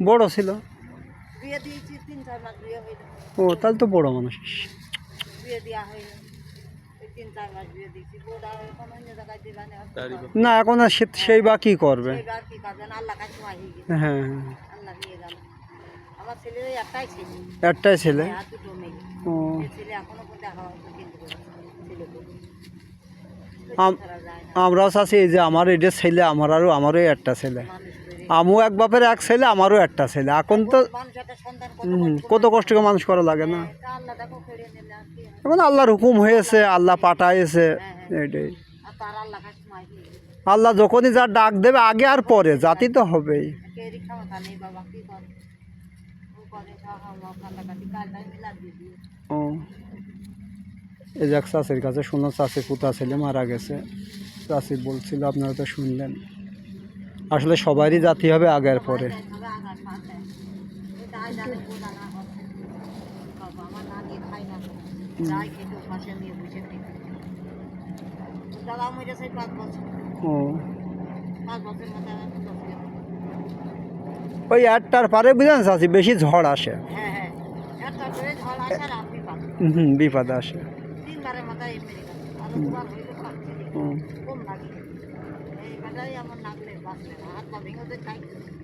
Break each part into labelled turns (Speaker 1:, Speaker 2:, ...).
Speaker 1: বড় ছিল ও, তাহলে তো বড় মানুষ। না এখন আর সেই বা কি করবে। হ্যাঁ একটাই ছেলে। ও আমরাও চাচ্ছি এই যে আমার এটা ছেলে, আমারও একটা ছেলে, আমিও এক বাপের এক ছেলে, আমারও একটা ছেলে। এখন তো কত কষ্ট করে মানুষ করা লাগে না। এখন আল্লাহর হুকুম হয়েছে, আল্লাহ পাঠাইছে, এটাই। আল্লাহ যখনই যার ডাক দেবে আগে আর পরে জাতি তো হবেই। ও এই যে চাষির কাছে শুনো, চাষি পুতা ছেলে মারা গেছে। চাষি বলছিল, আপনারা তো শুনলেন, আসলে সবারই জাতি হবে আগে আর পরে। ও ওই একটার পারে বুঝলেন চাষি বেশি ঝড় আসে। বিপদ আসে।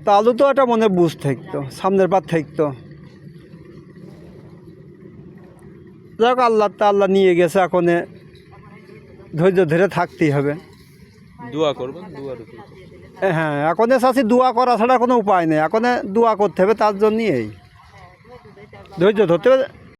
Speaker 1: তাহলে তো একটা মনে বুঝ থাকতো, সামনের পার থাকতো। যাক আল্লাহ নিয়ে গেছে, এখন ধৈর্য ধরে থাকতেই হবে।
Speaker 2: দোয়া করবেন,
Speaker 1: হ্যাঁ এখন চাচ্ছি দোয়া করা ছাড়া কোনো উপায় নেই, এখন দোয়া করতে হবে, তার জন্যই এই ধৈর্য ধরতে হবে।